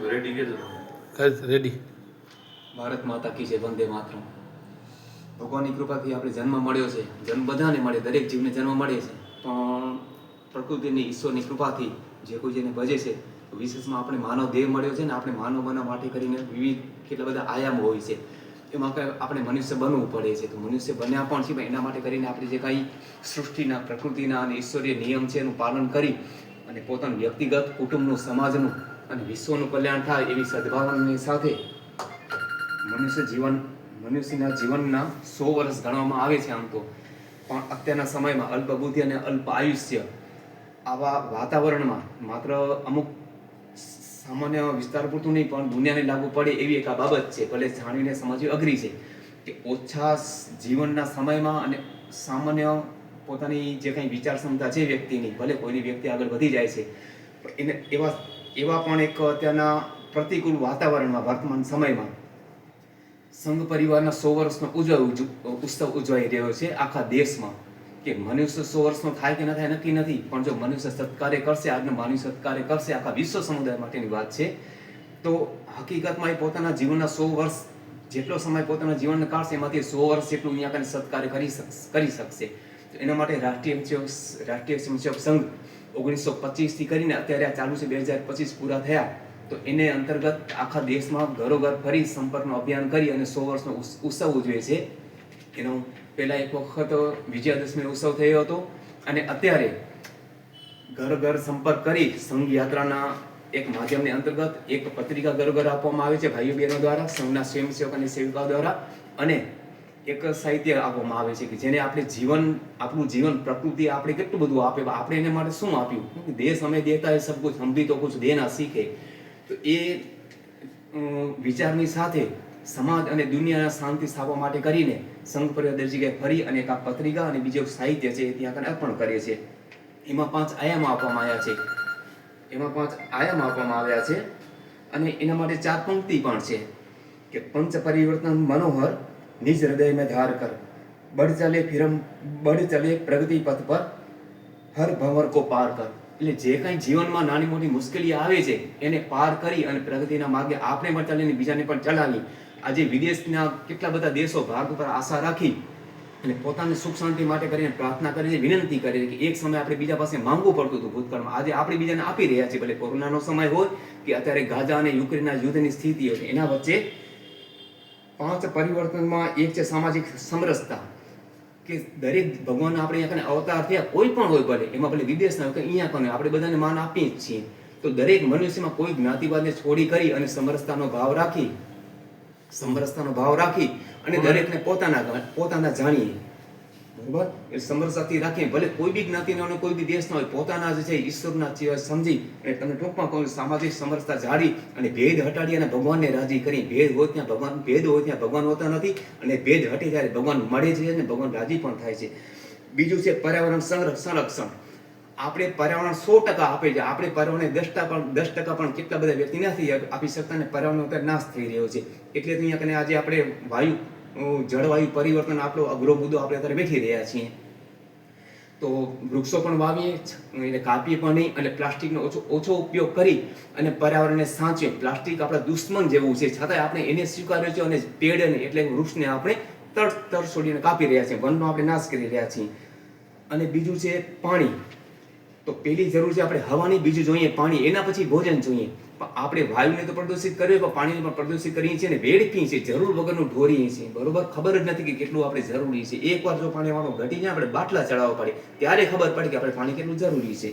Ready કે ready. Bharat માતા કી જય, વંદે માતરમ. ભગવાનની કૃપાથી આપણે જન્મ મળ્યો છે. જન્મ બધાને મળે, દરેક જીવને જન્મ મળે છે, પણ પ્રકૃતિની ઈશ્વરની કૃપાથી જે કોઈ જેને ભજે છે, વિશેષમાં આપણે માનવ દેહ મળ્યો છે ને આપણે માનવ બનવા માટે કરીને વિવિધ કેટલા બધા આયામો હોય છે. એમાં આપણે મનુષ્ય બનવું પડે છે. તો મનુષ્ય બન્યા પણ છે, પણ એના માટે કરીને આપણે જે કાંઈ સૃષ્ટિના, પ્રકૃતિના અને ઈશ્વરીય નિયમ છે એનું પાલન કરી અને પોતાનું વ્યક્તિગત, કુટુંબનું, સમાજનું અને વિશ્વનું કલ્યાણ થાય એવી સદભાવનાની સાથે મનુષ્યના જીવનના 100 વર્ષ ગણવામાં આવે છે આમ તો. પણ અત્યારના સમયમાં અલ્પ બુદ્ધિ અને અલ્પ આયુષ્ય આવા વાતાવરણમાં માત્ર અમુક સામાન્ય વિસ્તાર પૂરતું નહીં પણ દુનિયાને લાગુ પડે એવી એક આ બાબત છે. ભલે જાણીને સમજવી અઘરી છે કે ઓછા જીવનના સમયમાં અને સામાન્ય પોતાની જે કંઈ વિચાર ક્ષમતા છે વ્યક્તિની, ભલે કોઈની વ્યક્તિ આગળ વધી જાય છે, એને એવા પણ એક અત્યારના પ્રતિકૂળ વાતાવરણમાં વર્તમાન સમયમાં સંઘ પરિવારના 100 વર્ષનો ઉત્સવ ઉજવાઈ રહ્યો છે આખા દેશમાં. કે મનુષ્ય 100 વર્ષનો થાય કે ન થાય નક્કી નથી, પણ જો મનુષ્ય સત્કાર્ય કરશે, આજનો માનવી સત્કાર્ય કરશે, આખા વિશ્વ સમુદાય માટેની વાત છે, તો હકીકતમાં એ પોતાના જીવનના 100 વર્ષ જેટલો સમય પોતાના જીવનને કાઢશે એમાંથી 100 વર્ષ જેટલું અહીંયા કને સત્કાર્ય કરી શકશે. એના માટે રાષ્ટ્રીય સ્વયંસેવક સંઘ 1925 થી કરીને અત્યારે આ ચાલુ છે 2025 પૂરા થયા, તો એને અંતર્ગત આખા દેશમાં ઘરોઘર ફરી સંપર્કનું અભિયાન કરી અને 100 વર્ષનો ઉત્સવ ઉજવે છે. એનો પહેલા એક વખત વિજયાદશમીનો ઉત્સવ થયો હતો અને અત્યારે ઘર ઘર સંપર્ક કરી સંઘ યાત્રાના એક માધ્યમની અંતર્ગત એક પત્રિકા ઘર ઘર આપવામાં આવે છે ભાઈઓ બહેનો દ્વારા, સંઘના સ્વયંસેવક અને સેવિકાઓ દ્વારા, અને એક સાહિત્ય આપવામાં આવે છે કે જેને આપણું જીવન પ્રકૃતિ આપણે કેટલું બધું આપે, આપણે એને માટે શું આપ્યું. દેશ હમે દેતા હે સબ કુછ, હમ ભી તો કુછ દેના સીખે. તો એ વિચારની સાથે સમાજ અને દુનિયાના શાંતિ સ્થાપવા માટે કરીને સંઘ પરિવાર દરેક જગ્યાએ ફરી અને એક આ પત્રિકા અને બીજું સાહિત્ય છે એ ત્યાં અર્પણ કરે છે. એમાં 5 આયામ આપવામાં આવ્યા છે અને એના માટે 4 પંક્તિ પણ છે કે પંચ પરિવર્તન મનોહર નિજ હૃદય में धार कर बढ़ चले प्रगति पथ पर हर भंवर को पार कर. એટલે જે કાંઈ જીવનમાં નાની મોટી મુશ્કેલી આવે છે એને પાર કરી અને પ્રગતિના માર્ગે આપણે પણ ચાલીને બીજાને પણ ચલાવી. આજે વિદેશના કેટલા બધા દેશો ભારત ઉપર આશા રાખી અને પોતાની સુખ શાંતિ માટે કરીને પ્રાર્થના કરીને વિનંતી કરી કે એક સમય આપણે બીજા પાસે માંગવું પડતું હતું ભૂતકાળમાં, આજે આપણે બીજાને આપી રહ્યા છીએ. ભલે કોરોનાનો સમય હોય કે અત્યારે ગાઝા અને યુક્રેનના યુદ્ધની સ્થિતિ હોય, એના વચ્ચે 5 પરિવર્તનમાં એક છે સામાજિક સમરસતા. કે દરેક ભગવાન આપણે અહીંયા અવતાર થયા, કોઈ પણ હોય ભલે, એમાં ભલે વિદેશના હોય કે અહીંયા પણ આપણે બધાને માન આપીએ જ છીએ. તો દરેક મનુષ્યમાં કોઈ જ્ઞાતિવાદને છોડી કરી અને સમરસતાનો ભાવ રાખી અને દરેકને પોતાના જાણીએ, બરોબર. એ સમરસતાથી રાખીએ, ભલે કોઈ બી જ્ઞાતિનો અને કોઈ બી દેશનો હોય, પોતાના જ છે ઈશ્વરના સમજી અને તમે ટૂંકમાં કહો સામાજિક સમરસતા જાળી અને ભેદ હટાડી અને ભગવાનને રાજી કરી. ભેદ હોય ત્યાં ભગવાન હોતા નથી અને ભેદ હટી ત્યારે ભગવાન મળે છે અને ભગવાન રાજી પણ થાય છે. બીજું છે પર્યાવરણ સંરક્ષણ. આપણે પર્યાવરણ 100% આપે છે, આપણે પર્યાવરણને 10% પણ કેટલા બધા વ્યક્તિ નથી આપી શકતા અને પર્યાવરણનો અત્યારે નાશ થઈ રહ્યો છે. એટલે અહીંયા કને આજે આપણે જળવાયુ પરિવર્તન આપણો અઘરો મુદ્દો આપણે અત્યારે બેઠી રહ્યા છીએ. તો વૃક્ષો પણ વાવીએ, એને કાપીએ પણ નહીં અને પ્લાસ્ટિકનો ઓછો ઉપયોગ કરી અને પર્યાવરણને સાચવીએ. પ્લાસ્ટિક આપણા દુશ્મન જેવું છે, છતાંય આપણે એને સ્વીકાર્યો છે અને પેડને એટલે વૃક્ષને આપણે તર છોડીને કાપી રહ્યા છીએ, વનનો આપણે નાશ કરી રહ્યા છીએ. અને બીજું છે પાણી. તો પહેલી જરૂર છે આપણે હવાની, બીજું જોઈએ પાણી, એના પછી ભોજન જોઈએ. આપણે વાયુને તો પ્રદૂષિત કરીએ પણ પાણીને પણ પ્રદૂષિત કરીએ છીએ અને વેડફીએ છીએ, જરૂર વગરનું ઢોરીએ છીએ, બરોબર. ખબર જ નથી કે કેટલું આપણે જરૂરી છે. એકવાર જો પાણી વાળો ઘટી જાય આપણે બાટલા ચડાવવા પડે ત્યારે ખબર પડે કે આપણે પાણી કેટલું જરૂરી છે.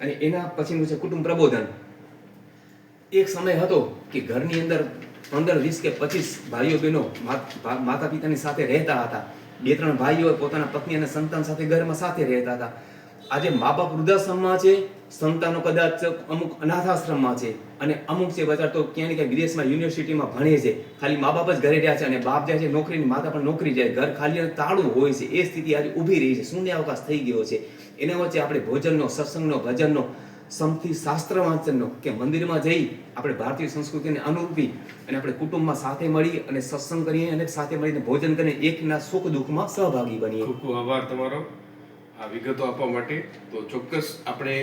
અને એના પછીનું છે કુટુંબ પ્રબોધન. એક સમય હતો કે ઘરની અંદર 15, 20 કે 25 ભાઈઓ બહેનો માતા પિતાની સાથે રહેતા હતા. 2-3 ભાઈઓ પોતાના પત્ની અને સંતાન સાથે ઘરમાં સાથે રહેતા હતા. આજે મા બાપ વૃદ્ધાશ્રમમાં છે, સંતાનો કદાચ અમુક અનાથાશ્રમમાં છે અને અમુક છે બજાર તો ક્યાંય ક્યાંય વિદેશમાં યુનિવર્સિટીમાં ભણે છે. ખાલી મા બાપ જ ઘરે રહ્યા છે અને બાપ જાય છે નોકરીની, માતા પણ નોકરી જાય, ઘર ખાલી અને તાળું હોય છે. એ સ્થિતિ આજે ઊભી રહી છે, શૂન્ય અવકાશ થઈ ગયો છે. એના વચ્ચે આપણે ભોજનનો, સત્સંગનો, ભજનનો, સમથી શાસ્ત્ર વાંચનનો કે મંદિરમાં જઈ આપણે ભારતીય સંસ્કૃતિને અનુરૂપી અને આપણે કુટુંબમાં સાથે મળી અને સત્સંગ કરીએ અને સાથે મળીને ભોજન કરીને એકના સુખ દુઃખમાં સહભાગી બનીએ. ખૂબ ખૂબ આભાર તમારો આ વિગતો આપવા માટે. તો ચોક્કસ આપણે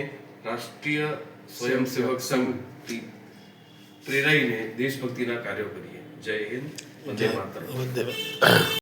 રાષ્ટ્રીય સ્વયંસેવક સંઘ પ્રેરાઈને દેશભક્તિના કાર્યો કરીએ. જય હિન્દ, વંદે માતરમ. વંદે